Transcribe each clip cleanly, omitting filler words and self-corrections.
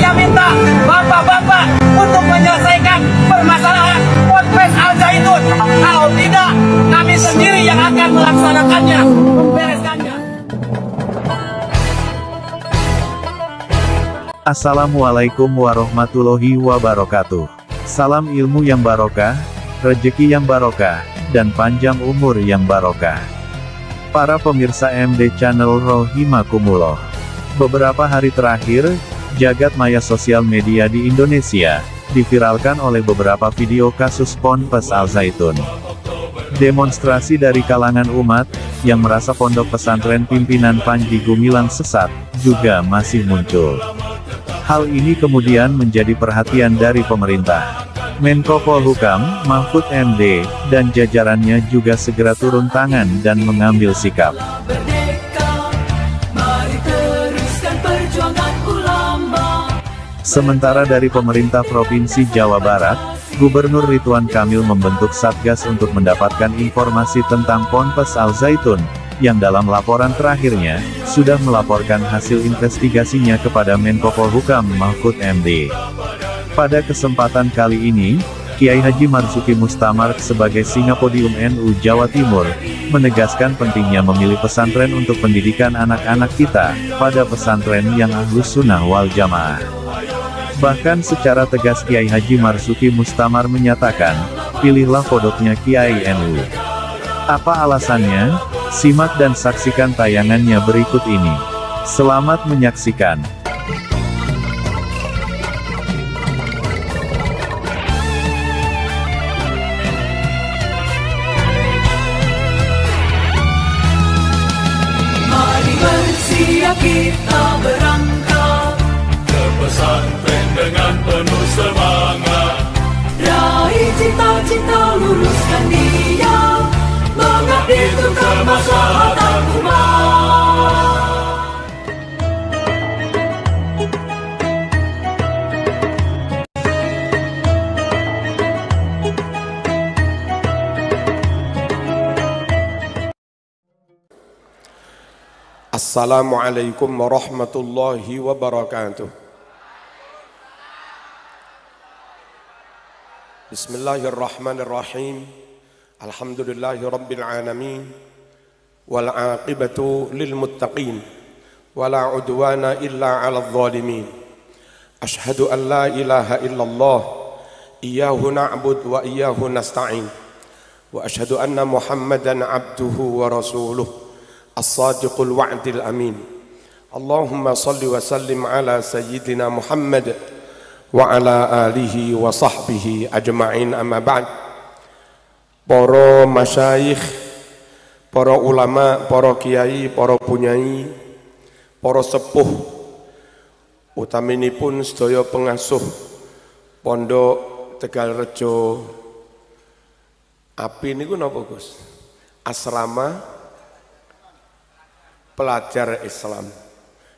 Saya minta bapak-bapak untuk menyelesaikan permasalahan Ponpes Al Zaitun. Kalau tidak, kami sendiri yang akan melaksanakannya, membereskannya. Assalamualaikum warahmatullahi wabarakatuh. Salam ilmu yang barokah, rezeki yang barokah, dan panjang umur yang barokah. Para pemirsa MD Channel Rohimakumullah. Beberapa hari terakhir, jagat maya sosial media di Indonesia diviralkan oleh beberapa video kasus Ponpes Al Zaitun. Demonstrasi dari kalangan umat yang merasa pondok pesantren pimpinan Panji Gumilang sesat juga masih muncul. Hal ini kemudian menjadi perhatian dari pemerintah. Menko Polhukam, Mahfud MD, dan jajarannya juga segera turun tangan dan mengambil sikap. Sementara dari pemerintah Provinsi Jawa Barat, Gubernur Ridwan Kamil membentuk Satgas untuk mendapatkan informasi tentang Ponpes Al Zaitun, yang dalam laporan terakhirnya, sudah melaporkan hasil investigasinya kepada Menko Polhukam Mahfud MD. Pada kesempatan kali ini, Kiai Haji Marzuki Mustamar sebagai Singapodium NU Jawa Timur, menegaskan pentingnya memilih pesantren untuk pendidikan anak-anak kita, pada pesantren yang Ahlus Sunnah wal Jamaah. Bahkan secara tegas Kiai Haji Marzuki Mustamar menyatakan, pilihlah pondoknya Kiai NU. Apa alasannya? Simak dan saksikan tayangannya berikut ini. Selamat menyaksikan. Mari bersiap kita berangkat ke pesantren dengan penuh semangat. Raih cita-cita, luruskan niat, mengabdi untuk kemaslahatan umat. Assalamualaikum warahmatullahi wabarakatuh. Bismillahirrahmanirrahim. Alhamdulillahi rabbil alamin. Wal aqibatu lil muttaqin. Wala udwana illa 'alal zalimin. Ashhadu an la ilaha illallah. Iyyahu na'bud wa iyyahu nasta'in. Wa ashhadu anna Muhammadan 'abduhu wa rasuluh. As-sadiqul wa'dil amin. Allahumma salli wa sallim ala sayyidina Muhammad wa ala alihi wa sahbihi ajma'in, amma ba'd. Para masyayikh, para ulama, para kiai, para punyai, para sepuh, utaminipun sedaya pengasuh Pondok Tegalrejo. Api niku napa Gus? Asrama Pelajar Islam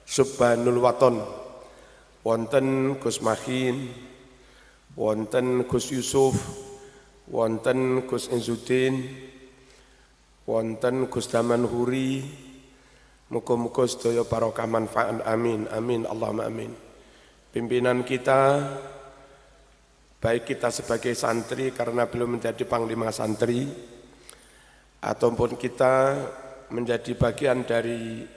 Subhanul Waton. Wonten Gus Mahin, wonten Gus Yusuf, wonten Gus Inzuddin, wonten Gus Daman Huri. Muga-muga sedaya barokah manfaat, amin amin Allahumma amin. Pimpinan kita, baik kita sebagai santri karena belum menjadi panglima santri, ataupun kita menjadi bagian dari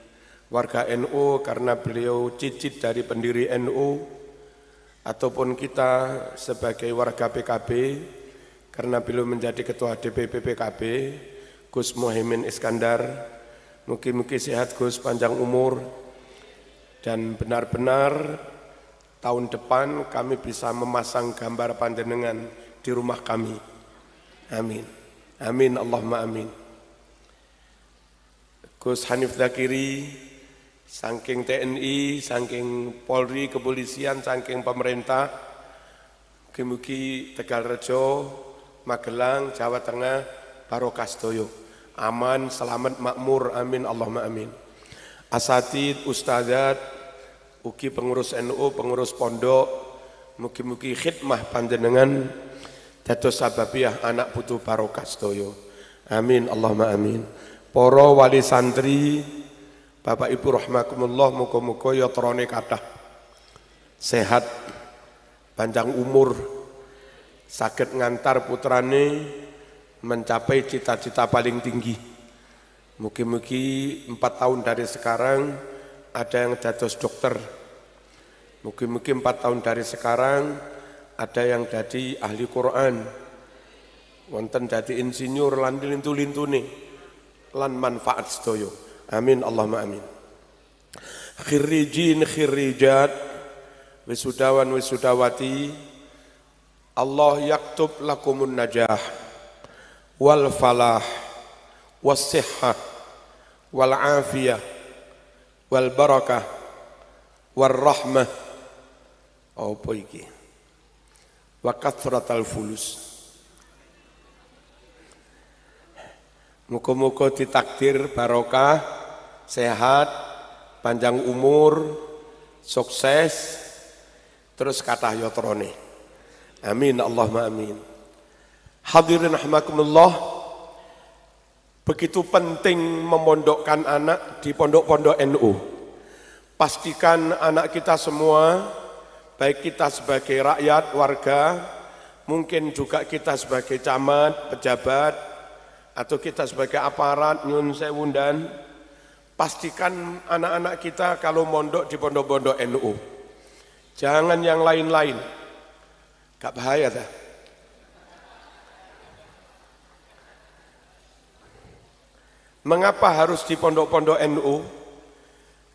warga NU karena beliau cicit dari pendiri NU, ataupun kita sebagai warga PKB karena beliau menjadi ketua DPP PKB, Gus Muhaimin Iskandar. Mugi-mugi sehat Gus, panjang umur, dan benar-benar tahun depan kami bisa memasang gambar panjenengan di rumah kami. Amin amin Allahumma amin. Gus Hanif Dzakiri, saking TNI, saking Polri, kepolisian, saking pemerintah, mugi-mugi Tegalrejo, Magelang, Jawa Tengah, barokah sedaya, aman, selamat, makmur, amin Allahumma amin. Asatid, ustadzat, ugi pengurus NU, pengurus pondok, mugi-mugi khidmah panjenengan dados sababiah anak putu barokah sedaya, amin Allahumma amin. Para wali santri, Bapak Ibu rahimakumullah, muga-muga ya trone kathah sehat, panjang umur, saged ngantar putrane mencapai cita-cita paling tinggi. Mugi-mugi 4 tahun dari sekarang ada yang dados dokter. Mugi-mugi 4 tahun dari sekarang ada yang jadi ahli Quran. Wonten dadi insinyur lan lintu-lintune lan manfaat sedaya. Amin Allahumma amin. Khirrijin khirrijat, wisudawan wisudawati, Allah yaktub lakumun najah wal falah was sihhah wal afiyah wal barakah wal rahmah. Apa iki? Wa kathratal fulus. Muga-muga ditakdir barokah, sehat, panjang umur, sukses, terus kathah yatrane. Amin Allahumma amin. Hadirin rahimakumullah, begitu penting memondokkan anak di pondok-pondok NU. Pastikan anak kita semua, baik kita sebagai rakyat, warga, mungkin juga kita sebagai camat, pejabat, atau kita sebagai aparat, nyun sewu dan pastikan anak-anak kita kalau mondok di pondok-pondok NU. Jangan yang lain-lain. Gak bahaya dah. Mengapa harus di pondok-pondok NU?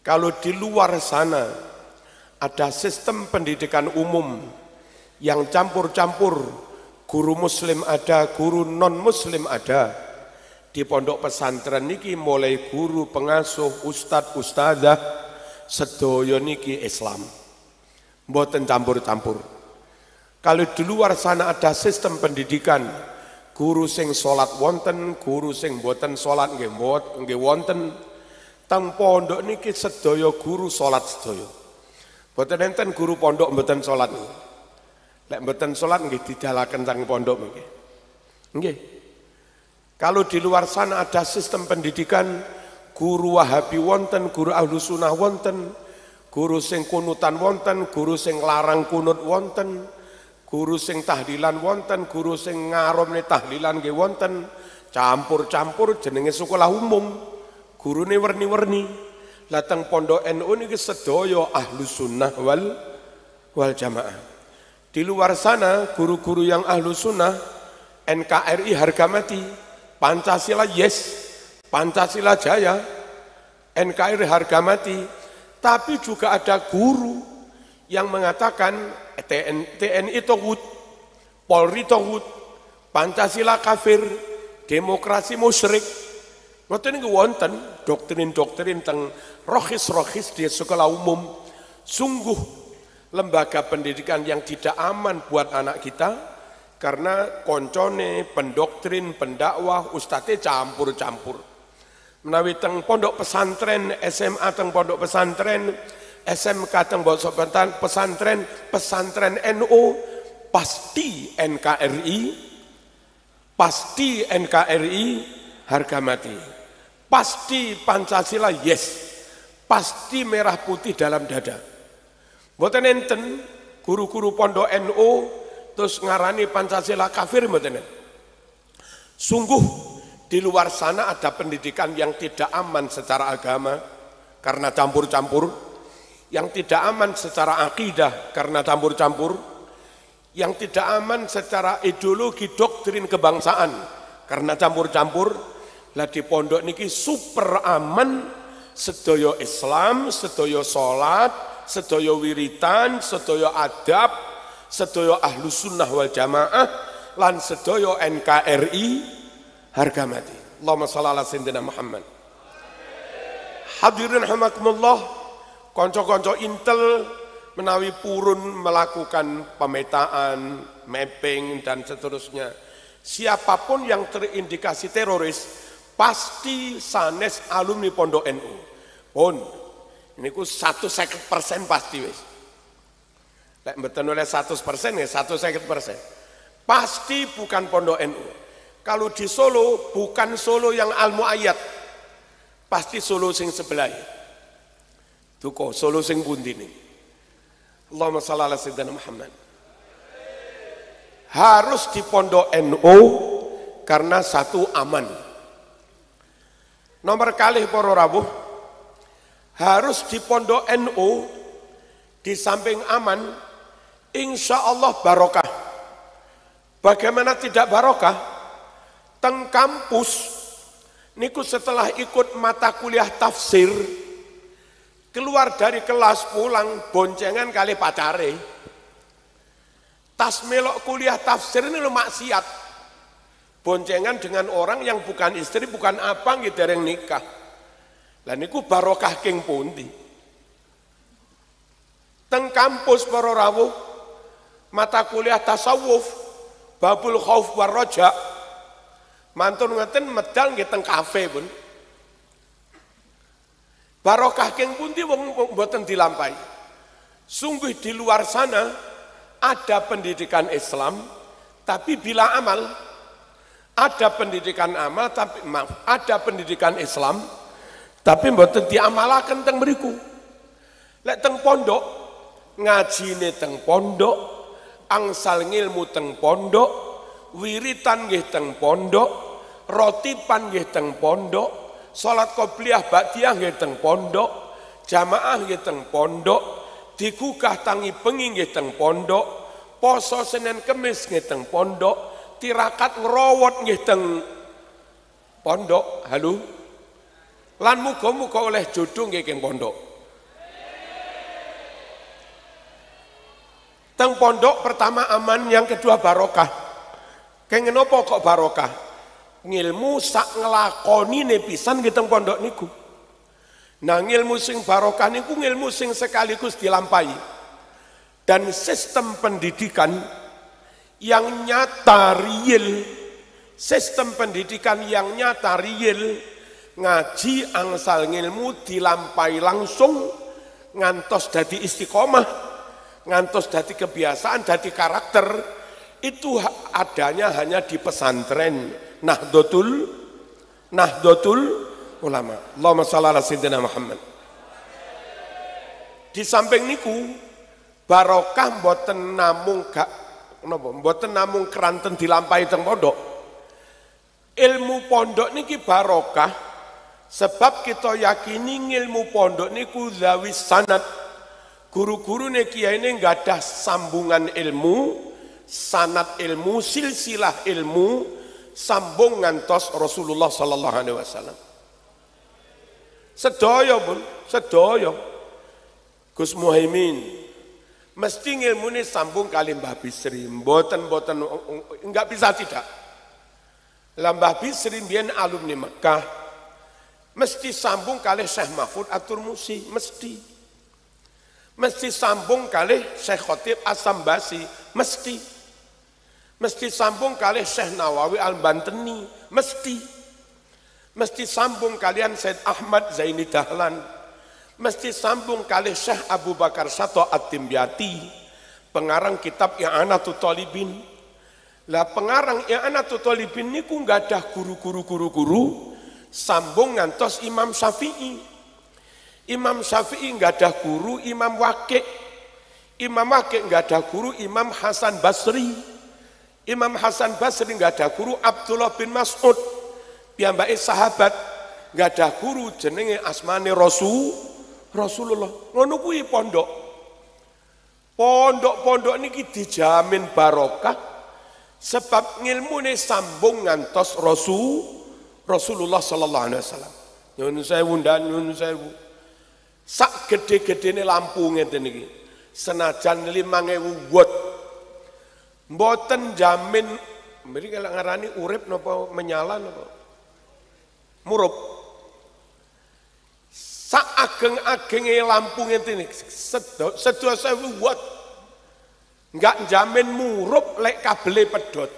Kalau di luar sana ada sistem pendidikan umum yang campur-campur, guru muslim ada, guru non muslim ada. Di pondok pesantren niki mulai guru, pengasuh, ustadz, ustadzah, sedaya niki Islam. Mboten campur-campur. Kalau di luar sana ada sistem pendidikan, guru sing salat wonten, guru sing mboten salat nggih wonten. Teng pondok niki sedaya guru salat sedaya. Mboten enten guru pondok mboten salat. Lek mboten salat nggih didalaken teng pondok nggih. Nggih. Kalau di luar sana ada sistem pendidikan, guru Wahabi wonten, guru Ahlus Sunnah wonten, guru sing kunutan wonten, guru sing larang kunut wonten, guru sing tahlilan wonten, guru sing ngaromne tahlilan nggih wonten, campur-campur jenenge sekolah umum. Gurune werni-werni. Lah teng pondok NU niki sedaya Ahlus Sunnah wal Jamaah. Di luar sana guru-guru yang Ahlus Sunnah, NKRI harga mati. Pancasila yes, Pancasila jaya, NKRI harga mati, tapi juga ada guru yang mengatakan TNI tohut, Polri tohut, Pancasila kafir, demokrasi musyrik. Ngoten niku wonten doktrin-doktrin teng rohis-rohis di sekolah umum. Sungguh lembaga pendidikan yang tidak aman buat anak kita. Karena koncone, pendoktrin, pendakwah, ustadze campur-campur. Menawi teng pondok pesantren, SMA teng pondok pesantren, SMK teng pondok pesantren, pesantren NU, pasti NKRI, harga mati. Pasti Pancasila yes, pasti merah putih dalam dada. Mboten enten guru-guru pondok NU terus ngarani Pancasila kafir mboten. Sungguh di luar sana ada pendidikan yang tidak aman secara agama karena campur-campur, yang tidak aman secara akidah karena campur-campur, yang tidak aman secara ideologi doktrin kebangsaan karena campur-campur. Lah di pondok niki super aman, sedaya Islam, sedaya salat, sedaya wiritan, sedaya adab, sedaya Ahlus Sunnah wal Jamaah lan sedaya NKRI harga mati. Allahumma shalli ala sayyidina Muhammad. Hadirin rahimakumullah, kanca-kanca Intel menawi purun melakukan pemetaan, mapping dan seterusnya. Siapapun yang terindikasi teroris pasti sanes alumni pondok NU. Pun niku 150% pasti wis. Lek mboten oleh 100% ya 150%. Pasti bukan pondok NU. Kalau di Solo bukan Solo yang Al-Muayyad. Pasti Solo sing sebelah. Duko Solo sing pundi nih. Allahumma shalli ala sayyidina Muhammad. Harus di pondok NU karena satu aman. Nomor kali para rawuh, harus di pondok NU di samping aman, insya Allah barokah. Bagaimana tidak barokah? Teng kampus niku setelah ikut mata kuliah tafsir, keluar dari kelas pulang boncengan kali pacare. Tas melok kuliah tafsir ini lo maksiat. Boncengan dengan orang yang bukan istri, bukan apa gitu yang nikah. Lah niku barokah king pundi. Teng kampus para rawuh mata kuliah tasawuf, babul khauf war raja. Mantun ngeten medal nggih teng kafe pun. Barokah king pundi wong mboten dilampahi. Sungguh di luar sana ada pendidikan Islam, tapi bila amal, ada pendidikan amal, tapi maaf, ada pendidikan Islam, tapi mboten diamalaken teng mriku. Lek teng pondok, ngajine teng pondok, angsal ngilmu teng pondok, wiritan nggih teng pondok, rotipan nggih teng pondok, salat qobliyah ba'diyah nggih teng pondok, jamaah nggih teng pondok, digugah tangi bengi nggih teng pondok, poso Senin Kemis nggih teng pondok, tirakat ngrowot nggih teng pondok. Halo. Lan muga-muga oleh jodoh nggih teng pondok. Teng pondok pertama aman, yang kedua barokah. Kengen apa kok barokah? Ngilmu sak nglakonine pisan nggih teng pondok niku. Nah ngilmu sing barokah niku ngilmu sing sekaligus dilampahi. Dan sistem pendidikan yang nyata real, sistem pendidikan yang nyata real, ngaji angsal ngilmu dilampahi langsung, ngantos dadi istiqomah, ngantos dadi kebiasaan, dadi karakter, itu adanya hanya di pesantren Nahdlatul Ulama. Allahumma shalli ala sayyidina Muhammad. Di samping niku barokah mboten namung gak napa mboten namung keranten dilampahi teng pondok. Ilmu pondok niki barokah sebab kita yakini ilmu pondok niku zawi sanad. Guru-gurune kiai ini gadah sambungan ilmu, sanad ilmu, silsilah ilmu, sambung ngantos Rasulullah sallallahu alaihi wasallam. Sedaya pun, sedaya. Gus Muhaimin mesti ngilmune sambung kali Mbah Bisri, mboten enggak bisa tidak. Lah Mbah Bisri mbiyen alumni Mekah, mesti sambung kali Syekh Mahfud At-Turmusi, mesti. Mesti sambung kali Syekh Khotib As-Sambasi, mesti. Mesti sambung kali Syekh Nawawi Al-Banteni, mesti. Mesti sambung kalian Said Ahmad Zaini Dahlan, mesti sambung kali Syekh Abu Bakar Sato At-Timbyati, pengarang kitab I'anatul Talibin. Lah pengarang I'anatul Talibin niku nggak ada guru, sambung ngantos Imam Syafi'i. Imam Syafi'i nggak ada guru, Imam Waqi'. Imam Waqi' nggak ada guru, Imam Hasan Basri. Imam Hasan Basri nggak ada guru, Abdullah bin Mas'ud. Piyambake sahabat, nggak ada guru jenenge asmane Rasulullah. Ngono kuwi pondok. Pondok-pondok niki dijamin barokah sebab ngilmune sambung ngantos Rasulullah sallallahu alaihi wasallam. Nyun sewu dan nyun sewu. Sak gede-gedene lampu ngeten niki. Senajan 5.000 watt. Mboten jamin mriki kalau ngarani urip napa menyala napa murup. Sak ageng-agenge lampu ngene iki sedaya 1000 watt. Enggak jamin murup lek kabele pedhot.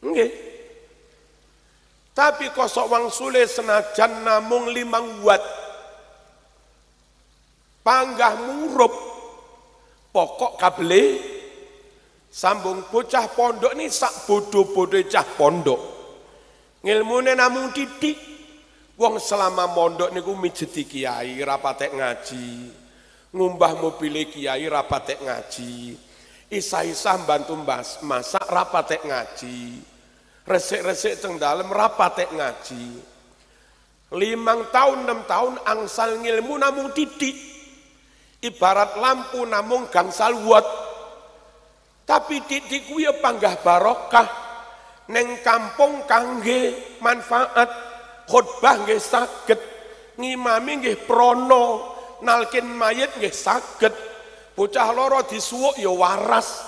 Nggih. Tapi kosok wangsule senajan namung 5 watt. Panggah murup pokok kabele sambung. Bocah pondok ini sak bodoh-bodoh cah pondok. Ngilmune namung titik. Wong selama mondok niku mijeti kiai, rapatek ngaji. ngumbah mobil kiai rapatek ngaji, isa-isa bantu masak rapatek ngaji, resik-resik teng dalem rapatek ngaji. 5 tahun 6 tahun angsal ngilmu namung titik, ibarat lampu namung gangsal watt. Tapi titik kuwi panggah barokah, neng kampung kangge manfaat, khotbah nggih saged, ngimami nggih prono, nalkin mayit nggih saged, bocah loro disuwuk ya waras.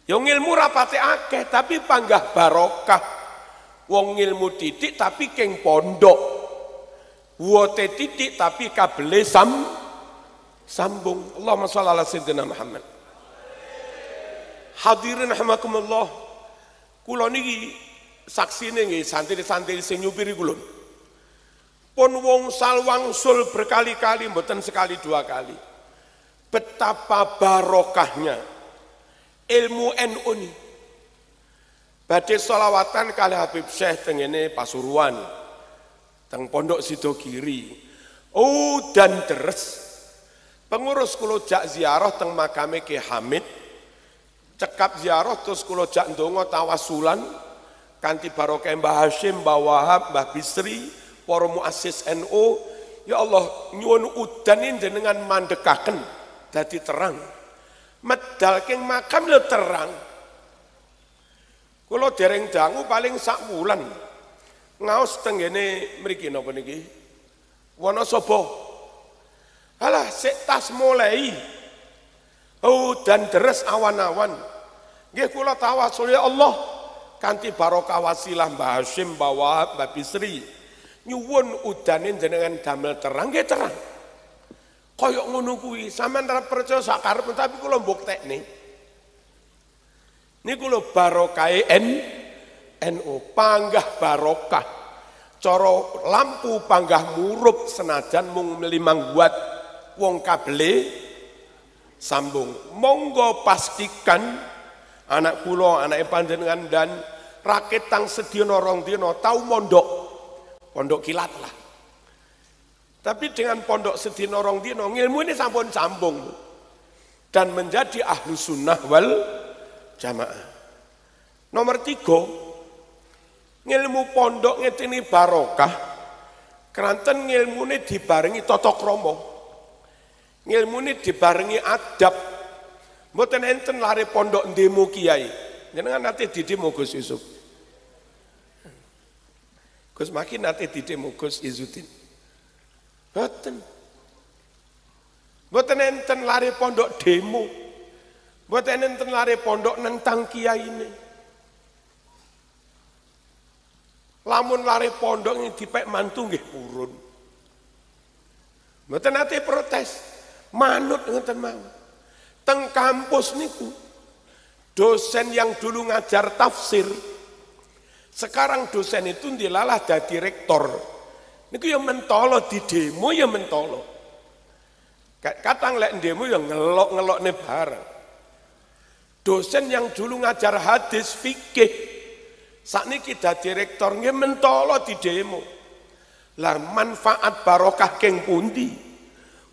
Ya ngilmu rapate akeh tapi panggah barokah. Wong ngilmu titik tapi keng pondok. Wote titik tapi kabele sambung. Allahumma shalli ala sayyidina Muhammad. Hadirin rahimakumullah. Kula niki saksine nggih santri-santri sing nyupiri kula. Pun wong salwangsul berkali-kali, mboten sekali 2 kali. Betapa barokahnya ilmu NU ini. Badhe sholawatan kali Habib Syekh tengene Pasuruan, teng Pondok Sidogiri. Dan deres. Pengurus kula jak ziarah teng makame Ki Hamid. Cekap ziarah terus kula jak ndonga tawasulan kanthi barokah Mbah Hasyim, Mbah Wahab, Mbah Bisri, para muassis NU. Ya Allah, nyuwun udan jenengan mandekaken dadi terang. Medal king makam lho terang. Kula dereng dangu paling sak wulan. Ngaos tenggene mriki napa niki? Wonosobo. Alah sik tas mulai. Dan deres awan-awan. Nggih kula tawasul ya Allah kanthi barokah wasilah Mbah Hasyim, Mbah Wahab, Mbah Bisri. Nyuwun udane jenengan damel terang nggih terang. Kaya ngono kuwi, sampean ora percaya sak karep tapi kula mbuktekne. Niku lho barokahe NU, panggah barokah. Cara lampu panggah murup senajan mung 5 watt wong kabele sambung. Monggo pastikan anak kula, anake panjenengan dan raketang sedina 2 dina tau pondok kilat lah. Tapi dengan pondok sedina 2 dina ngilmu ini sampun sambung dan menjadi ahlu sunnah wal jamaah. Nomor 3, ngilmu pondok ngetini barokah keranten ngilmune dibarengi tata krama, ngilmune dibarengi adab. Mboten enten lare pondok ndemo kiai. Jenengan nate didemo Gus Yusuf, Gus Maki nate didemo Gus Izzuddin. Mboten enten lare pondok demo, mboten enten lare pondok nentang kiai ini. Lamun lare pondok ini dipek mantu nggih purun. Mboten nate protes, manut ngoten mawon. Teng kampus niku dosen yang dulu ngajar tafsir sekarang dosen itu dilalah dadi rektor. Niku ya mentolo di demo ya mentolo. Kadang lek demo ya ngelok-ngelokne bareng. Dosen yang dulu ngajar hadis fikih sakniki dadi rektor nggih mentolo di demo. Lah manfaat barokah keng pundi?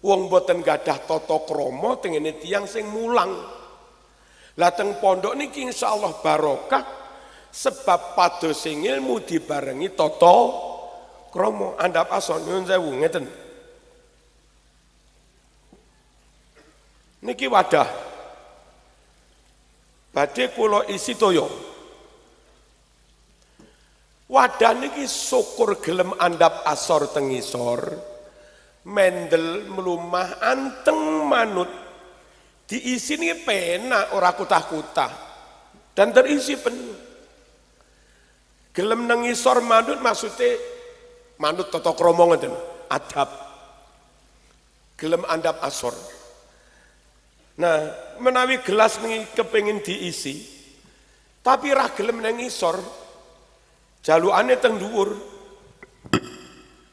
Wong boten gadah tata krama tengene tiyang sing mulang. Lah teng pondok niki insyaallah barokah sebab pados sing ilmu dibarengi tata krama. Andhap ason nyuwun sewu ngeten. Niki wadah badhe kula isi toya. Wadah niki syukur gelem andhap asor teng ngisor. Mendel melumah anteng manut diisi ini penak ora kutah-kutah dan terisi penuh. Gelem nengisor manut maksudnya manut tata krama ngoten, adab. Gelem andhap asor. Nah, menawi gelas niki kepengin diisi tapi ra gelem nengisor jalukane teng dhuwur.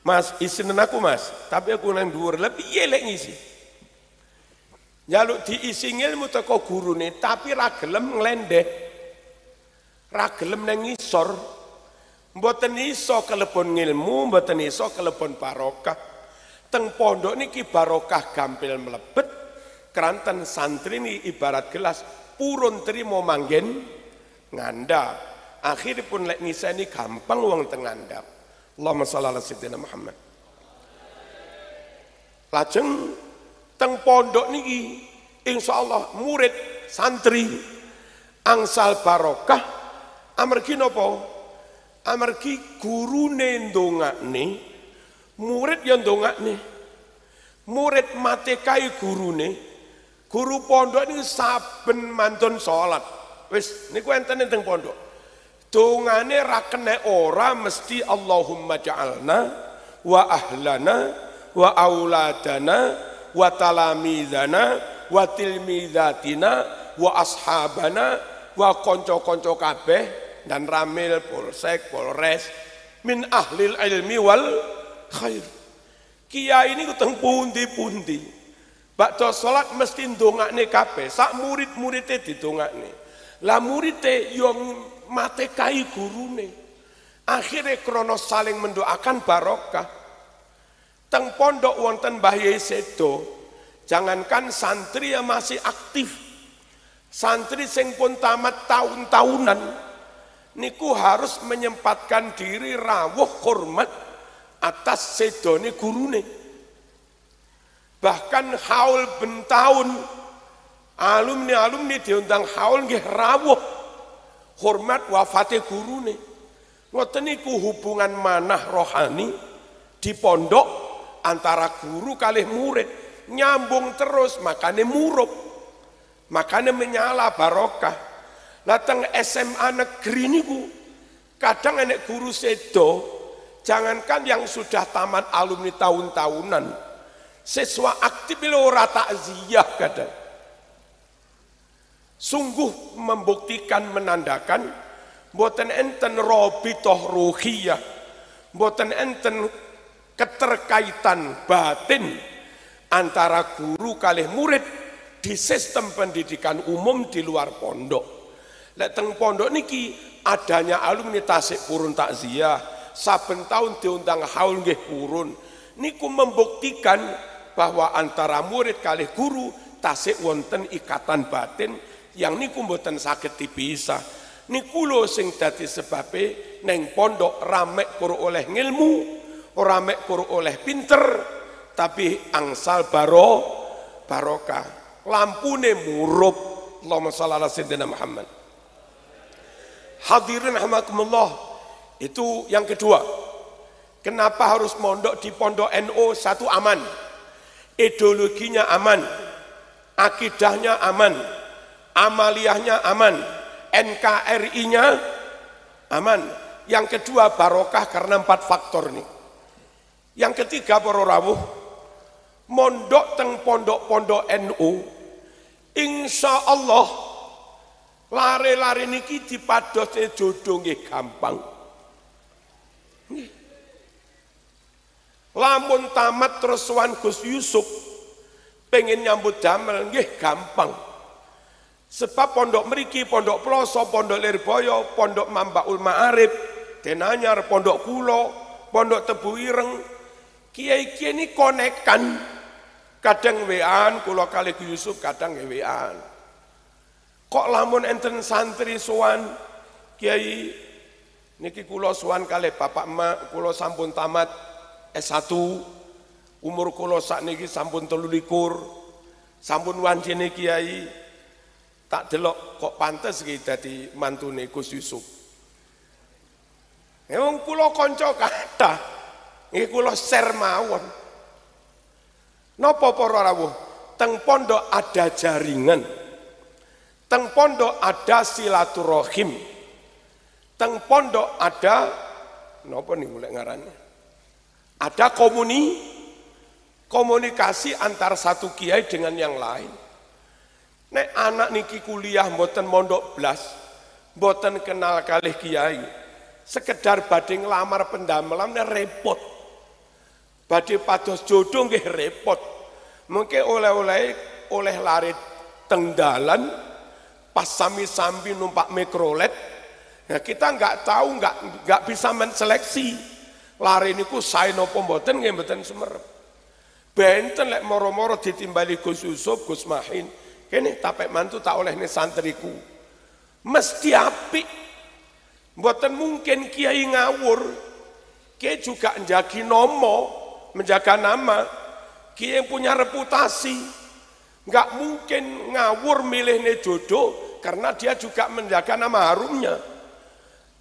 Mas, isinen aku mas, tapi aku nang dhuwur, lebih lek ngisi. Jaluk diisi ilmu teko gurune, tapi ra gelem nglendeh. Ra gelem nang ngisor. Mboten iso kelebon ilmu, mboten iso kelebon barokah. Teng pondok niki barokah gampil mlebet, keranten santri ini ibarat gelas purun trimo manggen ngandap. Akhiripun lek ngiseni gampang wong teng ngandap. Allahumma shalli ala sayyidina Muhammad. Lajeng teng pondok niki insyaallah murid santri angsal barokah amargi napa? Amargi gurune ndongakne, murid ya ndongakne. Murid matekai gurune, guru pondok ini saben mantun salat. Wis niku enten teng pondok. Dongane ra kena ora mesti Allahumma ja'alna wa ahlana wa auladana wa talamidana wa tilmidatina wa ashabana wa konco-konco kabeh dan ramil polsek polres min ahlil ilmi wal khair. Kiai ini teng pundi-pundi bakda salat mesti ndongakne kabeh, sak murid-muride didongakne. Lah muride yo matekai gurune. Akhire krana saling mendoakan barokah. Teng pondok wonten Mbah Yai Sedo, jangankan santri yang masih aktif, santri sing pun tamat tahun-tahunan niku harus menyempatkan diri rawuh hormat atas sedone gurune. Bahkan haul ben tahun alumni diundang haul nggih rawuh hormat wafate gurune. Ngoten niku hubungan manah rohani di pondok antara guru kalih murid nyambung terus, makane murup, makane menyala barokah. Lateng SMA negeri niku kadang enek guru sedo, jangankan yang sudah tamat alumni tahun-tahunan, siswa aktif lho ora takziah kadang. Sungguh membuktikan, menandakan mboten enten rabithah ruhiyah, mboten enten keterkaitan batin antara guru kalih murid di sistem pendidikan umum di luar pondok. Lek teng pondok niki adanya alumni tasik purun takziah, saben tahun diundang haul nggih purun. Niku membuktikan bahwa antara murid kalih guru tasik wonten ikatan batin yang niku mboten saged dipisah. Niku lho sing dadi sebabe neng pondok ramek kur oleh ngilmu, ora mek kur oleh pinter, tapi angsal barokah. Lampune murup. Allahumma shalli ala sayyidina Muhammad. Hadirin rahimakumullah, itu yang kedua. Kenapa harus mondok di pondok NU? Satu, aman, ideologinya aman, akidahnya aman, amaliyahnya aman, NKRI-nya aman. Yang kedua barokah karena 4 faktor nih. Yang ketiga para rawuh, mondok teng pondok-pondok NU insya Allah lare-lare niki dipadose jodoh nggih gampang. Lamun tamat terus sowan Gus Yusuf pengen nyambut damel nggih gampang. Sebab pondok mriki, pondok Ploso, pondok Lirboyo, pondok Mambaul Ma'arif, Denanyar, pondok Kulo, pondok Tebu Ireng, kiai-kiai ini konekan, kadang WA-an, kulo kali Gus Yusuf kadang WA-an. Kok lamun enten santri sowan kiai niki kulo sowan kali bapak emak, kulo sampun tamat S1, umur kulo sakniki sampun 23, sampun wancine kiai, tak delok kok pantes iki dadi mantune Gus Yusuf. Wong kulo kanca kathah, nggih kulo share mawon. Napa para rawuh? Teng pondok ada jaringan, teng pondok ada silaturahim, teng pondok ada napa niku lek ngarannya? Ada komunikasi antar satu kiai dengan yang lain. Nek anak niki kuliah mboten mondok blas, mboten kenal kalih kiai, sekedar badhe nglamar pendamelan repot. Badhe pados jodoh nggih repot. Mungkin oleh lari teng dalan pas sami-sami numpak mikrolet. Nah, kita nggak tahu, nggak bisa menseleksi. Lari niku sae napa mboten nggih mboten sumerep. Benten lek moro-moro ditimbali Gus Yusuf, Gus Mahin. Kene tapek mantu tak oleh nih santriku. Mesti apik. Mboten mungkin kiai ngawur. Kiai juga njagi nomo, menjaga nama. Kiai yang punya reputasi. Nggak mungkin ngawur milihnya jodoh karena dia juga menjaga nama harumnya.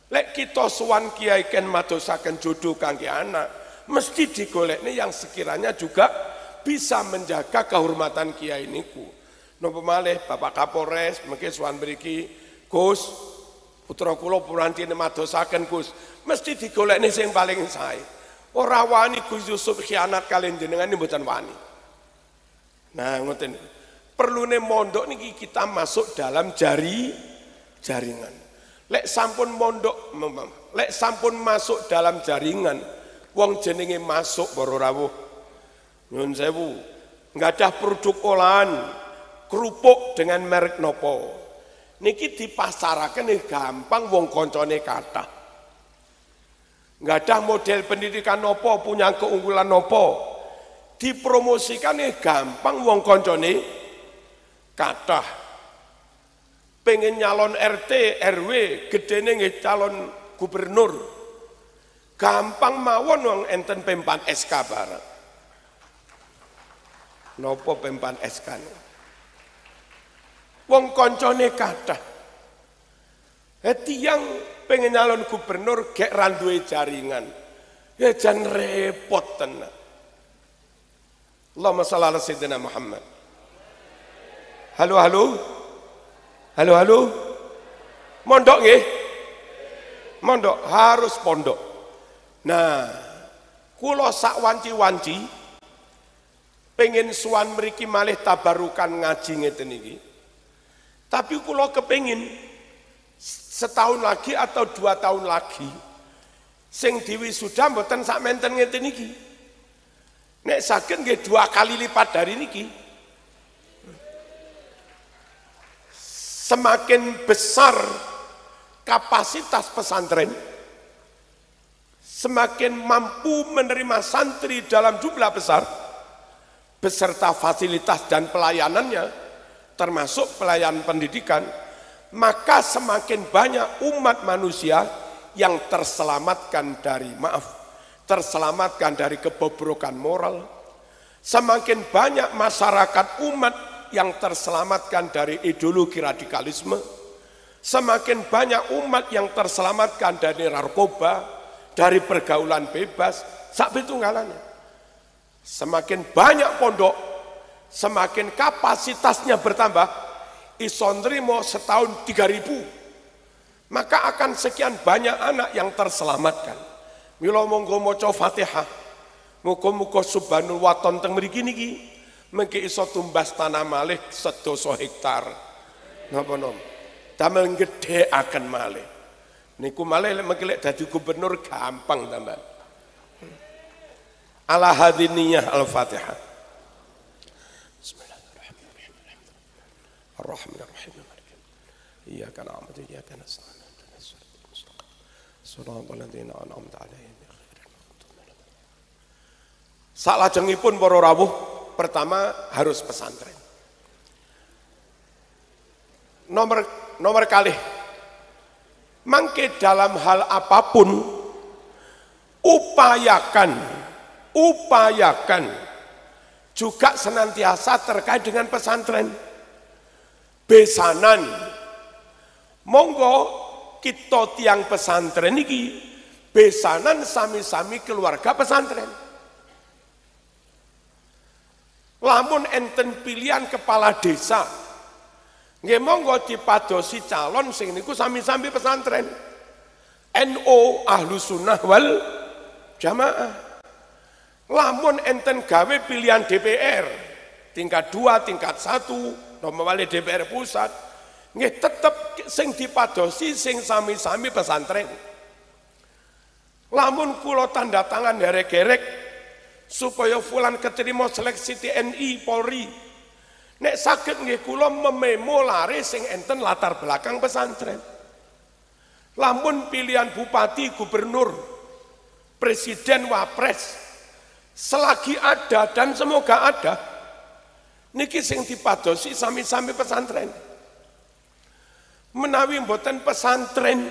Lek kita suwan kiai ken madosaken jodoh kangge anak, mesti digolekne yang sekiranya juga bisa menjaga kehormatan kiai niku. Napa malih Bapak Kapolres mengki suwan mriki, Gus, putra kula purantine madosaken Gus, mesti digolekne sing paling sae. Ora wani Gus Yusuf khianat kalian jenengan mboten wani. Nah, ngoten. Perlune mondok niki kita masuk dalam jaringan. Lek sampun mondok, lek sampun masuk dalam jaringan, wong jenenge masuk para rawuh. Nyun sewu, ngadah produk olahan kerupuk dengan merek nopo. Niki dipasaraken gampang wong koncone kathah. Ngadah model pendidikan nopo, punya keunggulan nopo. Dipromosikan gampang wong koncone kathah. Pengen nyalon RT, RW, gedene nggih calon gubernur. Gampang mawon wong enten pempan SK bareng. Nopo pempan SK ne? Wong koncone kathah. Tiyang pengen nyalon gubernur gek ra duwe jaringan. Ya jan repot tenan. Allahumma shalli ala sayyidina Muhammad. Halo. Mondok nggih? Mondok harus pondok. Nah, kula sak wanci-wanci pengen suwan mriki malih tabarukan ngaji ngeten iki. Tapi kula kepengin setahun lagi atau 2 tahun lagi sing diwisuda mboten sak menten ngeten iki. Nek saged nggih 2 kali lipat dari niki. Semakin besar kapasitas pesantren, semakin mampu menerima santri dalam jumlah besar, beserta fasilitas dan pelayanannya, termasuk pelayanan pendidikan, maka semakin banyak umat manusia yang terselamatkan dari terselamatkan dari kebobrokan moral, semakin banyak masyarakat umat yang terselamatkan dari ideologi radikalisme, semakin banyak umat yang terselamatkan dari narkoba, dari pergaulan bebas, sak pitunggalane. Semakin banyak pondok, semakin kapasitasnya bertambah, iso nrimo setahun 3.000, maka akan sekian banyak anak yang terselamatkan. Mila monggo maca Fatihah, muga-muga subhanul waton teng mriki niki mengki iso tumbas tanah malih 12 hektar. Napa nom? Damel gedheaken malih. Niku malih mengki lek dadi gubernur gampang tambah. Ala hadiniyah al-Fatihah. Bismillahirrahmanirrahim. Ar-Rahmanir-Rahim. Iyyaka na'budu wa iyyaka nasta'in. Shiratal ladzina an'amta 'alaihim ghairil maghdubi 'alaihim. Salajengipun para rawuh, pertama harus pesantren. Nomor kalih, mangke dalam hal apapun upayakan juga senantiasa terkait dengan pesantren. Besanan, monggo kita tiang pesantren iki besanan sami-sami keluarga pesantren. Lamun enten pilihan kepala desa, nggih monggo dipadosi calon sing niku sami-sami pesantren. NU Ahlus Sunnah wal Jamaah. Lamun enten gawe pilihan DPR tingkat 2, tingkat 1, nomor wali DPR pusat, nggih tetep sing dipadosi sing sami-sami pesantren. Lamun kula tanda tangan derek-derek supaya fulan keterima seleksi TNI Polri, nek saged nggih kula mememo lare sing enten latar belakang pesantren. Lamun pilihan bupati, gubernur, presiden, wapres Selagi ada dan semoga ada, niki sing dipadosi sami-sami pesantren. Menawi mboten pesantren,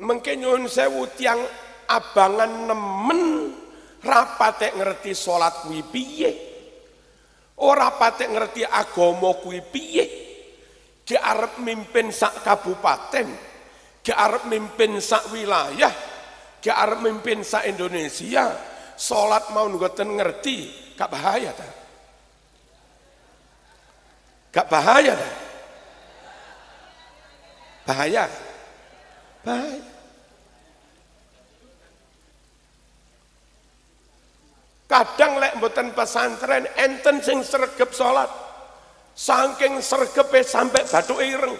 mengke nyuwun sewu tiyang abangan nemen rapate ngerti salat kuwi piye. Ora patek ngerti agama kuwi piye. Ki arep mimpin sak kabupaten, ki arep mimpin sak wilayah, ki arep mimpin sak Indonesia. Salat mau ngoten ngerti, gak bahaya ta? Gak bahaya ta? Bahaya. Bahaya. Kadang lek mboten pesantren enten sing sregep salat. Saking sregepe sampai bathuke ireng.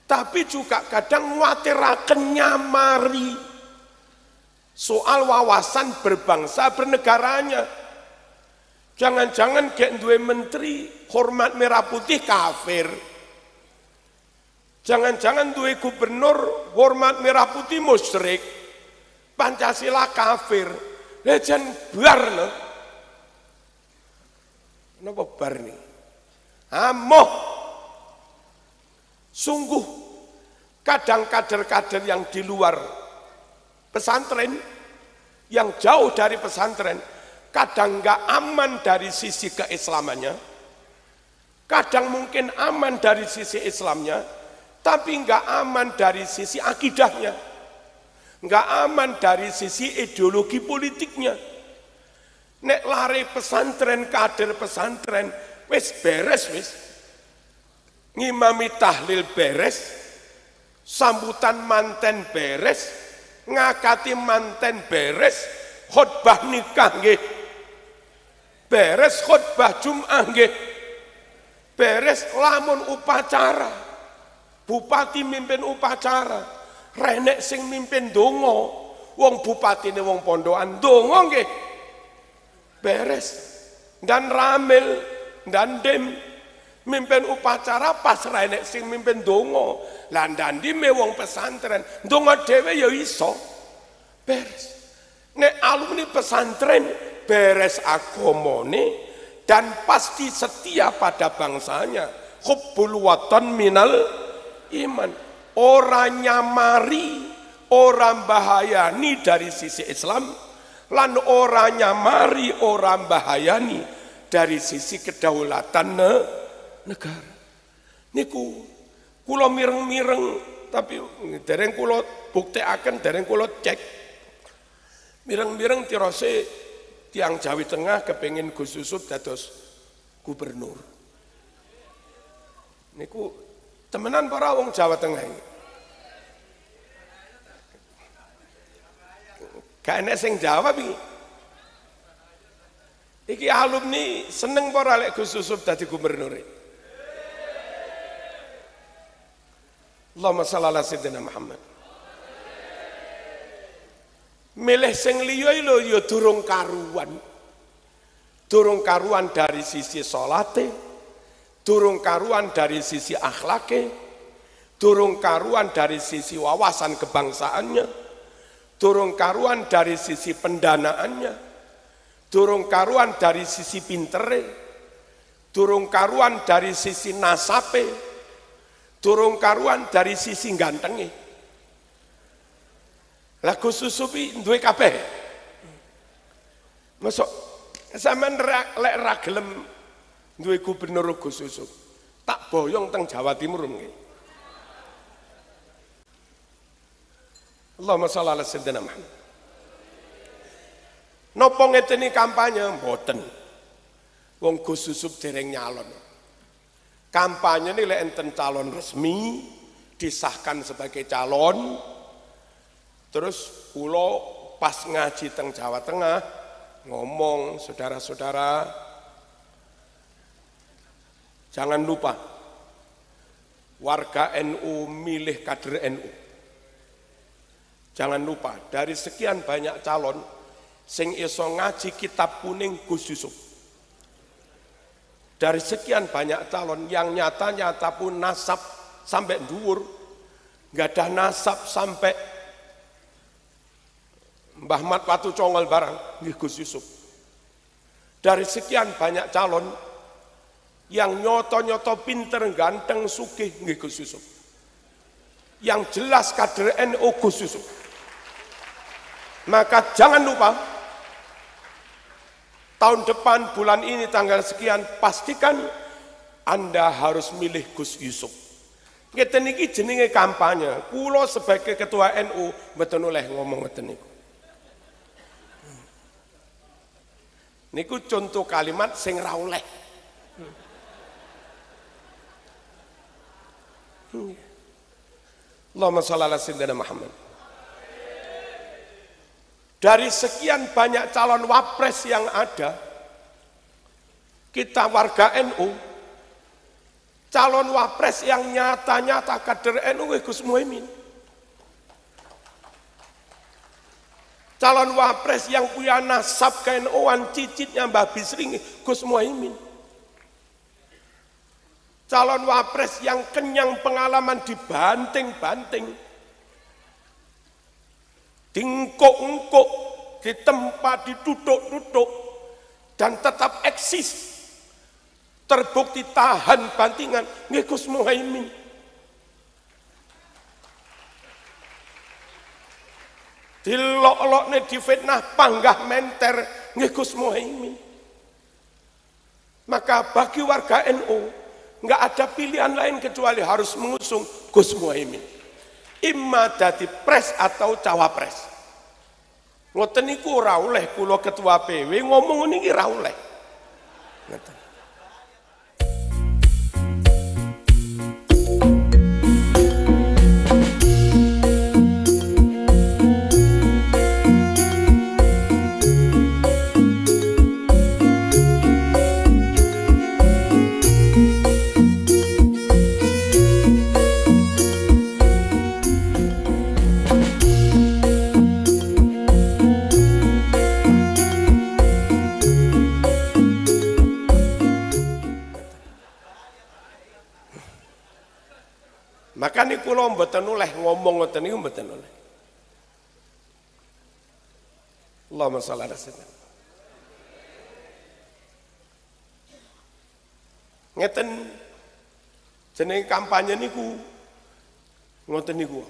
Tapi juga kadang nguatiraken nyamari soal wawasan berbangsa bernegaranya. Jangan-jangan gek duwe menteri hormat merah putih kafir. Jangan-jangan duwe gubernur hormat merah putih musyrik. Pancasila kafir. Lejan bar no. Napa bar nih? Amoh. Sungguh kadang kader-kader yang di luar pesantren, yang jauh dari pesantren, kadang nggak aman dari sisi keislamannya, kadang mungkin aman dari sisi Islamnya, tapi nggak aman dari sisi akidahnya, nggak aman dari sisi ideologi politiknya. Nek lari pesantren, kader pesantren, wis beres wis, ngimami tahlil beres, sambutan manten beres, ngakati manten beres, khutbah nikah nggih beres, khutbah Jumat nggih beres, lamun upacara bupati mimpin upacara, renek sing mimpin donga, wong bupatine wong pondokan donga nggih beres, dan ramil dan dem mimpin upacara pas renek sing mimpin donga. Lah ndandime wong pesantren ndonga dhewe ya iso beres. Nek alumni pesantren beres agamane dan pasti setia pada bangsanya. Hubbul watan minal iman. Ora nyamari, ora bahayani dari sisi Islam, lan ora nyamari, ora bahayani dari sisi kedaulatan negara. Niku kula mireng-mireng, tapi dereng kula buktekaken, dereng kula cek. Mireng-mireng tirose tiang Jawi Tengah kepengin Gus Yusuf dados gubernur. Niku temenan para wong Jawa Tengah ini. Gak enek sing jawab iki. Iki alumni seneng para lek Gus Yusuf dadi gubernur. Allahumma shalli ala sayyidina Muhammad. Milih sing liya lho ya durung karuan. Durung karuan dari sisi salate, durung karuan dari sisi akhlake, durung karuan dari sisi wawasan kebangsaannya, durung karuan dari sisi pendanaannya, durung karuan dari sisi pintere, durung karuan dari sisi nasape, durung karuan dari sisi gantenge. Lah Gus Yusuf duwe kabeh. Masuk sampean lek ra gelem duwe gubernur Gus Yusuf, tak boyong teng Jawa Timur nggih. Allahumma shalli ala sayyidina Muhammad. Napa ngeteni kampanye mboten. Wong Gus Yusuf dereng nyalon. Kampanye ini lek enten calon resmi disahkan sebagai calon, terus kula pas ngaji teng Jawa Tengah ngomong, saudara-saudara jangan lupa warga NU milih kader NU. Jangan lupa dari sekian banyak calon sing iso ngaji kitab kuning Gus Yusuf. Dari sekian banyak calon yang nyata-nyata pun nasab sampai dhuwur, nggak ada nasab sampai Mbah Mat Watu Congol barang, nggih Gus Yusuf. Dari sekian banyak calon yang nyoto-nyoto pinter, ganteng, sugih, nggih Gus Yusuf. Yang jelas kader NU Gus Yusuf. Maka jangan lupa tahun depan bulan ini tanggal sekian pastikan Anda harus milih Gus Yusuf. Ngeten iki jenenge kampanye. Kula sebagai ketua NU mboten oleh ngomong ngeten niku. Niku contoh kalimat sing ra oleh. Allahumma shalli ala sayyidina Muhammad. Dari sekian banyak calon wapres yang ada, kita warga NU, calon wapres yang nyata-nyata kader NU Gus Muhaimin. Calon wapres yang punya nasab ke NU-an, cicitnya Mbah Bisri Gus Muhaimin. Calon wapres yang kenyang pengalaman dibanting-banting, dingkuk-ngkuk, ditempa, ditutuk-tutuk, dan tetap eksis. Terbukti tahan bantingan, nggih Gus Muhaimin. Dilok-lokne difitnah panggah menter, nggih Gus Muhaimin. Maka bagi warga NU, nggak ada pilihan lain kecuali harus mengusung Gus Muhaimin. Imma dadi pres atau cawapres. Ngoten niku ora oleh kula ketua PW ngomong niki ora oleh. Ngoten. Maka niku kula mboten oleh ngomong ngoten niku mboten oleh. Allahumma shalli ala sayyidina. Ngeten jeneng kampanye niku ngoten niku.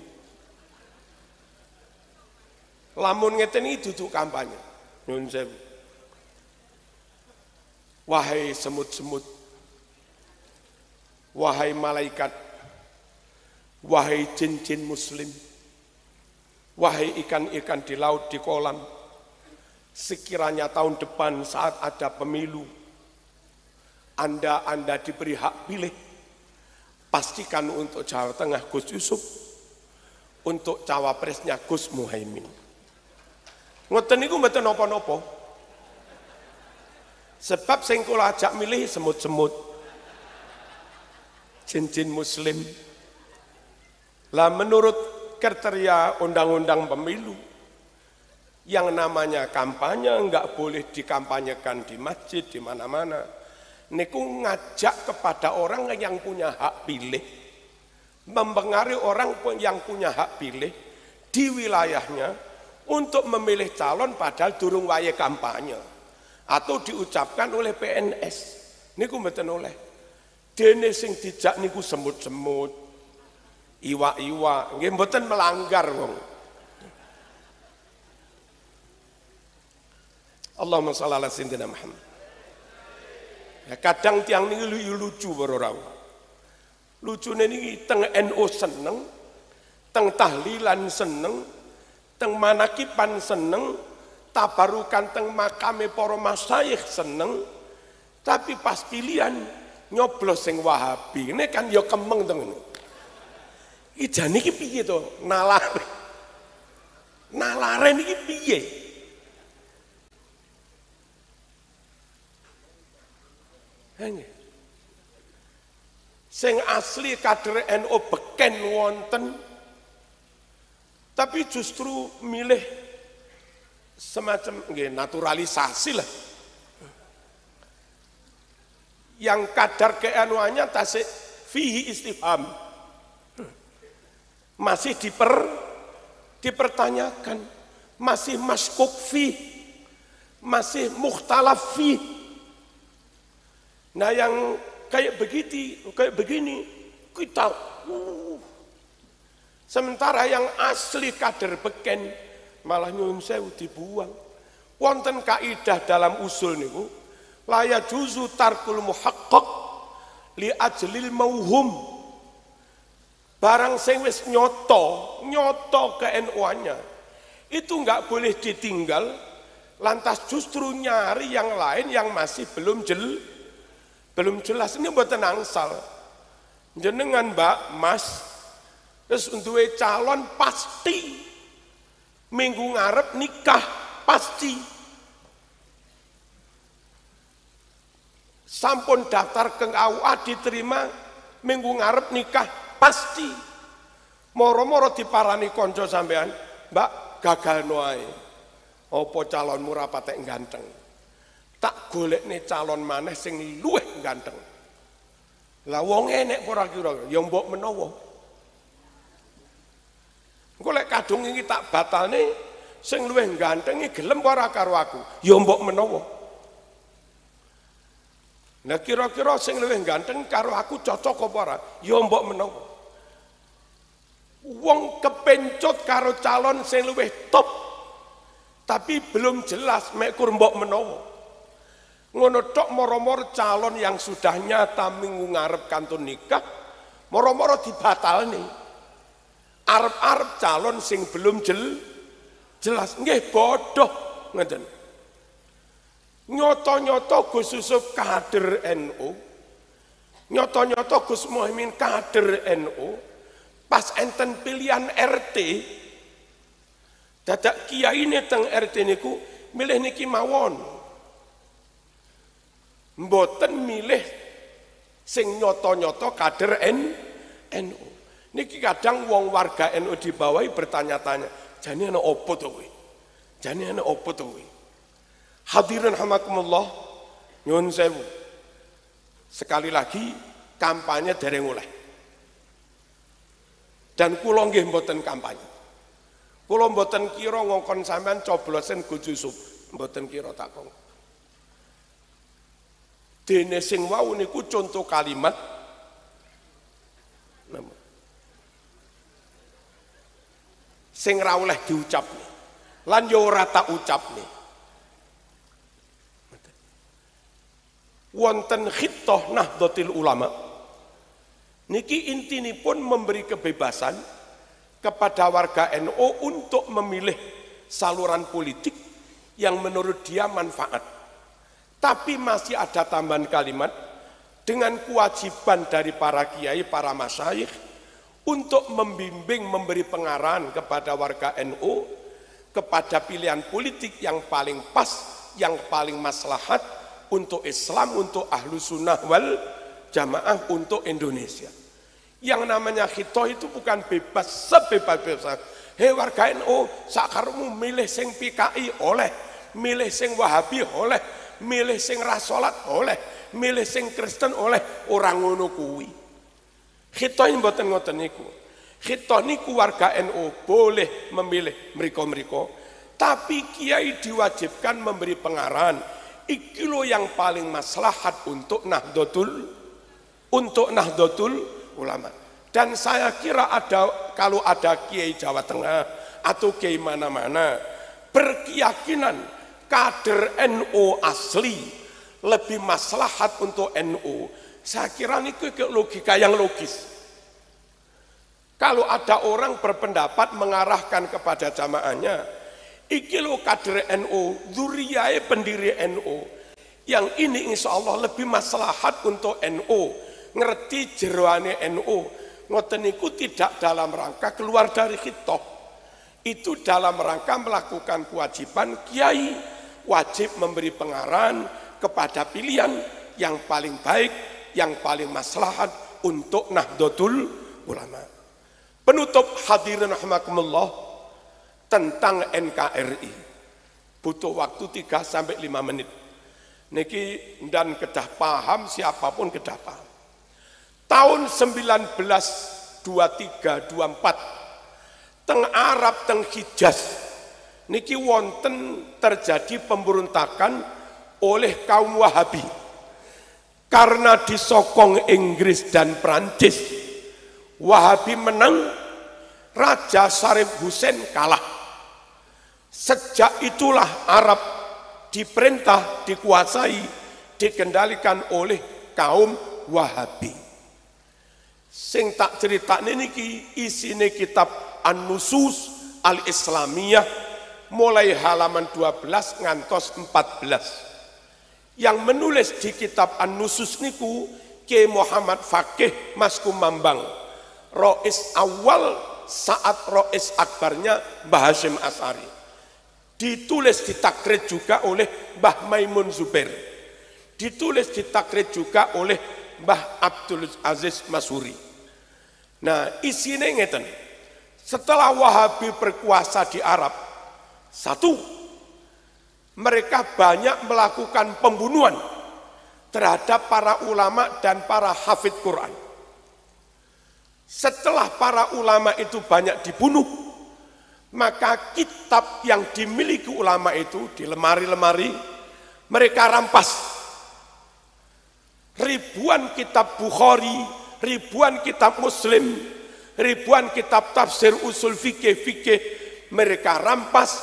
Lamun ngeten iki duduk kampanye. Nyun sewu. Wahai semut-semut, wahai malaikat, wahai jin-jin muslim, wahai ikan-ikan di laut, di kolam, sekiranya tahun depan saat ada pemilu, Anda diberi hak pilih, pastikan untuk Jawa Tengah Gus Yusuf, untuk cawapresnya Gus Muhaimin. Ngoten niku mboten napa-napa. Sebab sing kula ajak milih semut-semut, jin-jin muslim. Lah menurut kriteria undang-undang pemilu, yang namanya kampanye enggak boleh dikampanyekan di masjid, di mana-mana. Niku ngajak kepada orang yang punya hak pilih, mempengaruhi orang yang punya hak pilih di wilayahnya untuk memilih calon padahal durung wayahe kampanye atau diucapkan oleh PNS. Niku mboten oleh. Dene sing dijak niku semut-semut, iwak-iwak, nggih mboten melanggar wong. Allahumma shalli ala sayyidina Muhammad. Ya, kadang tiang niki lucu ora. Lucune niki teng NU seneng, teng tahlilan seneng, teng manakipan seneng, tabarukan teng makame para masyayikh seneng, tapi pas pilihan nyoblos sing Wahabi. Ini kan ya kemeng teng ngono. Iki jane iki piye to? Nalare. Nalare niki piye? Hanya. Sing asli kader NU beken wonten, tapi justru milih semacam naturalisasi lah. Yang kadar ke-NU-nya tasik fihi istifham. Masih dipertanyakan. masih maskuk fi, masih mukhtalaf fi. Nah yang kayak begini kita sementara yang asli kader beken malah nyuwun sewu dibuang. Wonten kaidah dalam usul niku la yajuzu tarkul muhaqqaq li ajlil mauhum. Barang sing wis nyoto ke NU-nya itu enggak boleh ditinggal lantas justru nyari yang lain yang masih belum jelas. Ini mboten angsal. Jenengan Mbak, Mas, terus duwe calon pasti minggu ngarep nikah pasti. Sampun daftar ke KUA diterima minggu ngarep nikah pasti. Moro-moro diparani konco sampean, Mbak gagal noai. Apa calonmu ra patek ganteng? Tak golekne calon maneh sing luwih ganteng. Lah wong enek ora kira ya mbok menawa. Engko lek kadung iki tak batalne sing luwih ganteng iki gelem ora karo aku, ya mbok menawa. Nah kira-kira sing luwih ganteng karo aku cocok apa ora? Ya mbok menawa. Wong kepencut karo calon sing luwih top tapi belum jelas mek kur mbok menawa. Ngono tok moro-moro calon yang sudah nyata minggu ngarep kantun nikah moro-moro dibatalne. Arep-arep calon sing belum jelas nggih bodoh ngeten. Nyoto-nyoto Gus Yusuf kader NU. Nyoto-nyoto Gus Muhaimin kader NU. Pas enten pilihan RT dadak kiyaine teng RT niku milih niki mawon. Mboten milih sing nyoto-nyoto kader NU. Niki kadang wong warga NU di bawah bertanya-tanya, jane ana opo to kuwi? Jane ana opo to kuwi? Hadirin rahimakumullah, nyuwun sewu. Sekali lagi kampanye dereng oleh. Dan kula nggih mboten kampanye. Kula mboten kira ngongkon sampean coblosen Gus Yusuf, mboten kira takon. Dene sing wau niku contoh kalimat sing ra oleh diucapne lan ya ora tak ucapne. Wonten khittah Nahdlatul Ulama niki intinipun memberi kebebasan kepada warga NU untuk memilih saluran politik yang menurut dia manfaat. Tapi masih ada tambahan kalimat dengan kewajiban dari para kiai, para masyayikh untuk membimbing, memberi pengarahan kepada warga NU kepada pilihan politik yang paling pas, yang paling maslahat untuk Islam, untuk ahlu sunnah wal jamaah, untuk Indonesia. Yang namanya khitoh itu bukan bebas, sebebas-bebas. Hei warga NU, sakarmu milih sing PKI oleh, milih sing Wahabi oleh, milih sing rasolat oleh, milih sing Kristen oleh, orang ngono kuwi. Khitoh mboten ngoten niku. Khitoh niku warga NU boleh memilih mriko-mriko, tapi kiai diwajibkan memberi pengarahan. Iki lo yang paling maslahat untuk Nahdlatul Ulama. Dan saya kira kalau ada kiai Jawa Tengah atau kiai mana-mana berkeyakinan kader NU asli lebih maslahat untuk NU, saya kira ini logika yang logis. Kalau ada orang berpendapat mengarahkan kepada jamaahnya, iki lo kader NU, dzurriyae pendiri NU, yang ini insya Allah lebih maslahat untuk NU, ngerti jeroane NU, ngoten niku tidak dalam rangka keluar dari khitoh, itu dalam rangka melakukan kewajiban kiai wajib memberi pengarahan kepada pilihan yang paling baik, yang paling maslahat untuk Nahdlatul Ulama. Penutup hadirin rahimakumullah tentang NKRI. Butuh waktu 3-5 menit. Niki dan kedah paham, siapapun kedah paham. Tahun 1923-24 teng Arab teng Hijaz niki wonten terjadi pemberontakan oleh kaum Wahabi karena disokong Inggris dan Prancis. Wahabi menang, Raja Syarif Hussein kalah. Sejak itulah Arab diperintah, dikuasai, dikendalikan oleh kaum Wahabi. Sing tak cerita niki isine kitab An-Nusus Al-Islamiyah mulai halaman 12 ngantos 14. Yang menulis di kitab An-Nusus niku Kiai Muhammad Fakih Mas Kumambang, Rois awal saat Rois akbarnya Mbah Hasyim Asy'ari. Ditulis ditakrid juga oleh Mbah Maimun Zubair. Ditulis ditakrid juga oleh Mbah Abdul Aziz Masuri. Nah, isinya ngeten. Setelah Wahabi berkuasa di Arab, satu, mereka banyak melakukan pembunuhan terhadap para ulama dan para hafidz Quran. Setelah para ulama itu banyak dibunuh, maka kitab yang dimiliki ulama itu di lemari-lemari mereka rampas. Ribuan kitab Bukhari, ribuan kitab Muslim, ribuan kitab tafsir usul fikih mereka rampas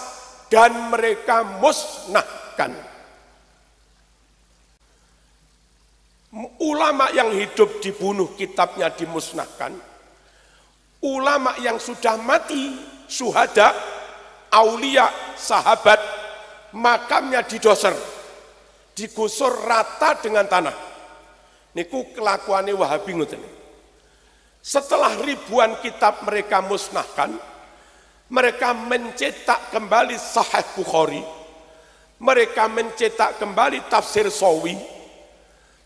dan mereka musnahkan. Ulama yang hidup dibunuh, kitabnya dimusnahkan. Ulama yang sudah mati, syuhada, aulia, sahabat, makamnya didoser, digusur rata dengan tanah. Niku kelakuane Wahabi ngoten. Setelah ribuan kitab mereka musnahkan, mereka mencetak kembali Sahih Bukhari, mereka mencetak kembali tafsir Sawi,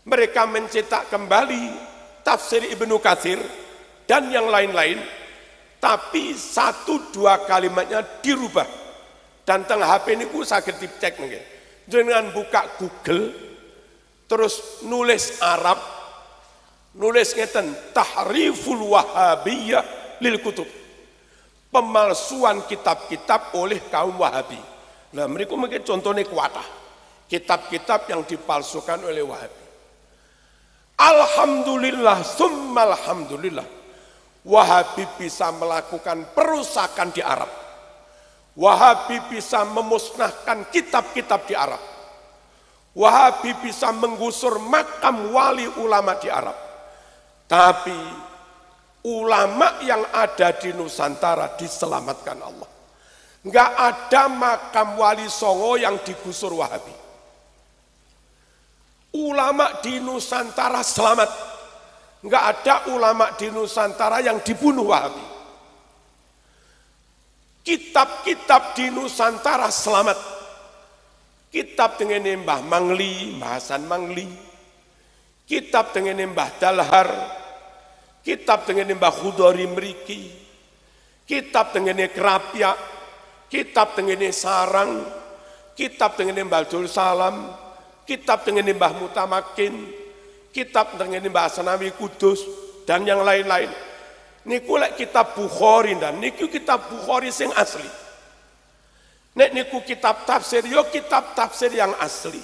mereka mencetak kembali tafsir Ibnu Katsir dan yang lain-lain. Tapi satu dua kalimatnya dirubah. Dan tengah HP niku saged dicek nggih. Dengan buka Google terus nulis Arab, nulis ngeten tahriful wahabiyah lil kutub. Pemalsuan kitab-kitab oleh kaum Wahabi. Nah, mereka mungkin contohnya kuatah. Kitab-kitab yang dipalsukan oleh Wahabi. Alhamdulillah, summa alhamdulillah. Wahabi bisa melakukan perusakan di Arab. Wahabi bisa memusnahkan kitab-kitab di Arab. Wahabi bisa menggusur makam wali ulama di Arab. Tapi ulama yang ada di Nusantara diselamatkan Allah. Enggak ada makam wali Songo yang digusur Wahabi. Ulama di Nusantara selamat. Enggak ada ulama di Nusantara yang dibunuh Wahabi. Kitab-kitab di Nusantara selamat. Kitab dengan Mbah Mangli, Mbah Hasan Mangli. Kitab dengan Mbah Dalhar. Kitab dengan Mbah Khudori Mriki. Kitab dengan Kerapia. Kitab dengan Sarang. Kitab dengan Mbah Abdul Salam. Kitab dengan Mbah Mutamakin. Kitab dengan Mbah Asanawi Kudus dan yang lain-lain. Niku lek kitab Bukhari dan niku kitab Bukhari sing asli. Nek niku kitab tafsir yo kitab tafsir yang asli.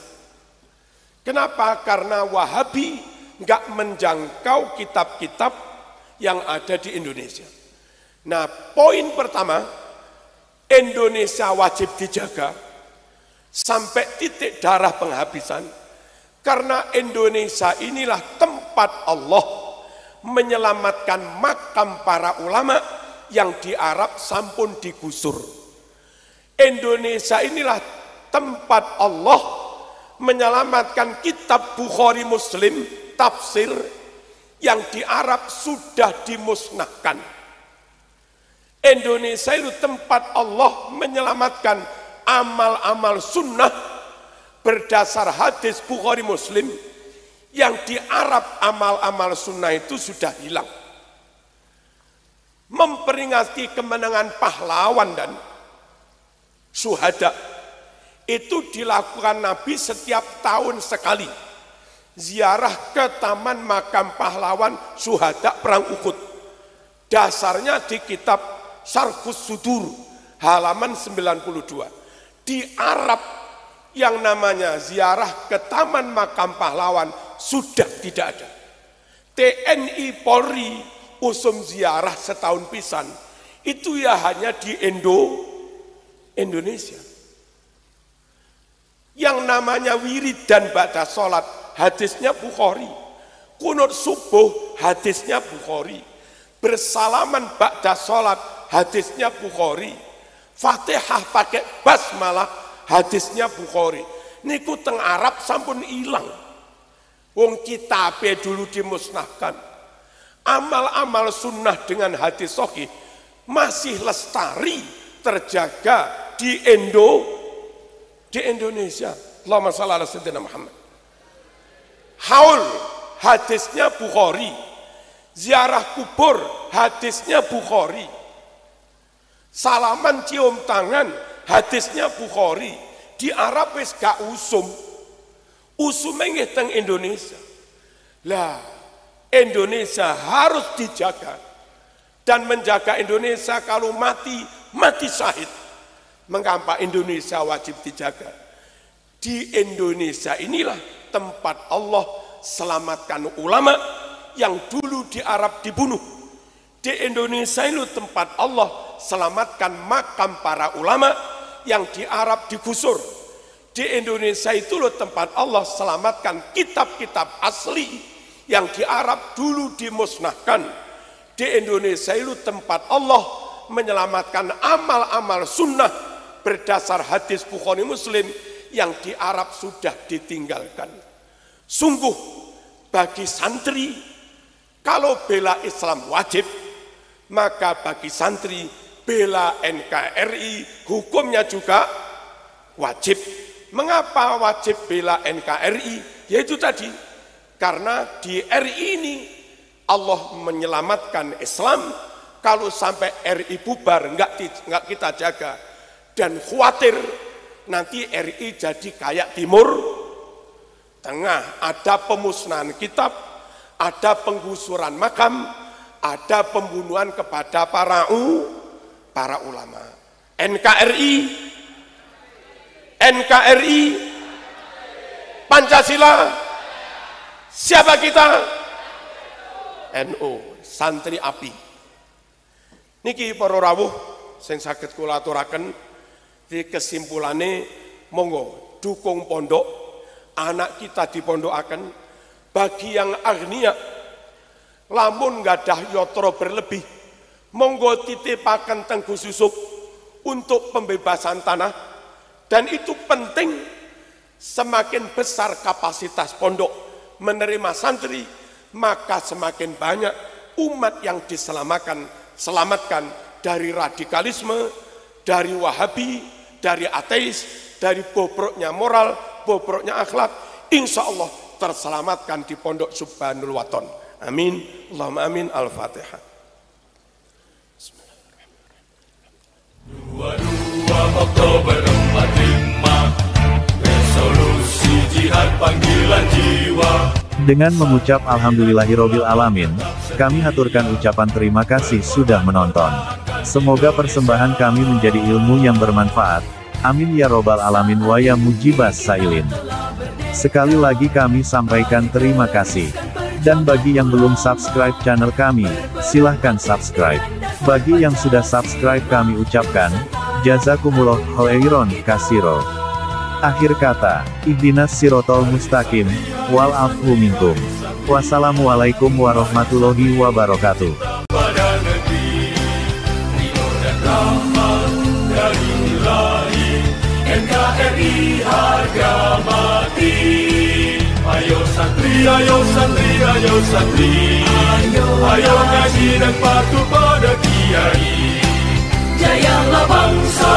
Kenapa? Karena Wahabi enggak menjangkau kitab-kitab yang ada di Indonesia. Nah, poin pertama, Indonesia wajib dijaga sampai titik darah penghabisan. Karena Indonesia inilah tempat Allah menyelamatkan makam para ulama yang di Arab sampun digusur. Indonesia inilah tempat Allah menyelamatkan kitab Bukhari Muslim, tafsir yang di Arab sudah dimusnahkan. Indonesia itu tempat Allah menyelamatkan amal-amal sunnah berdasar hadis Bukhari Muslim yang di Arab amal-amal sunnah itu sudah hilang. Memperingati kemenangan pahlawan dan syuhada itu dilakukan Nabi setiap tahun sekali. Ziarah ke taman makam pahlawan syuhada perang Uhud. Dasarnya di kitab Syarhus Sudur halaman 92. Di Arab yang namanya ziarah ke Taman Makam Pahlawan sudah tidak ada. TNI Polri usum ziarah setahun pisan. Itu ya hanya di Indonesia. Yang namanya wirid dan ba'da sholat, hadisnya Bukhari. Kunut subuh, hadisnya Bukhari. Bersalaman ba'da sholat, hadisnya Bukhari. Fatihah pakai basmalah, hadisnya Bukhari. Niku teng Arab sampun ilang. Wong kitabe dulu dimusnahkan. Amal-amal sunnah dengan hadis sahih masih lestari terjaga di Indonesia. Allahumma shalli ala sayyidina Muhammad. Haul, hadisnya Bukhari. Ziarah kubur, hadisnya Bukhari. Salaman cium tangan, hadisnya Bukhari. Di Arab wis gak usum. Usumnya teng Indonesia. Lah, Indonesia harus dijaga. Dan menjaga Indonesia kalau mati syahid. Mengapa Indonesia wajib dijaga? Di Indonesia inilah tempat Allah selamatkan ulama yang dulu di Arab dibunuh. Di Indonesia ini tempat Allah selamatkan makam para ulama yang di Arab digusur. Di Indonesia itu loh tempat Allah selamatkan kitab-kitab asli yang di Arab dulu dimusnahkan. Di Indonesia itu tempat Allah menyelamatkan amal-amal sunnah berdasar hadis Bukhari Muslim yang di Arab sudah ditinggalkan. Sungguh bagi santri, kalau bela Islam wajib, maka bagi santri bela NKRI hukumnya juga wajib. Mengapa wajib bela NKRI? Yaitu tadi, karena di RI ini Allah menyelamatkan Islam. Kalau sampai RI bubar enggak kita jaga, dan khawatir nanti RI jadi kayak Timur Tengah, ada pemusnahan kitab, ada penggusuran makam, ada pembunuhan kepada para ulama. NKRI Pancasila, siapa kita? NU, santri api. Niki para rawuh sing saged kula aturaken, di kesimpulane monggo dukung pondok, anak kita dipondokaken. Bagi yang agnia, lamun gadah yotro berlebih, monggo titipaken teng Gus Yusuf untuk pembebasan tanah. Dan itu penting, semakin besar kapasitas pondok menerima santri, maka semakin banyak umat yang diselamatkan dari radikalisme, dari wahabi, dari ateis, dari bobroknya moral, bobroknya akhlak. Insya Allah terselamatkan di pondok Subhanul Waton. Amin. Allahumma amin. Al-Fatihah. 22 Oktober 45, resolusi jihad panggilan jiwa. Dengan mengucap Alhamdulillahirobbil alamin, kami haturkan ucapan terima kasih sudah menonton. Semoga persembahan kami menjadi ilmu yang bermanfaat. Amin ya robbal alamin wa ya mujibas sailin. Sekali lagi kami sampaikan terima kasih. Dan bagi yang belum subscribe channel kami, silahkan subscribe. Bagi yang sudah subscribe kami ucapkan, jazakumullah khairon kasiro. Akhir kata, ihdinas sirotol mustaqim, wal afu minkum. Wassalamualaikum warahmatullahi wabarakatuh. Pada negeri, ridho dan rahmat dari Ilahi, NKRI harga mati. Ayo santri, ayo santri, ayo santri, ayo ngaji dan patuh pada kiai. Jayalah bangsa.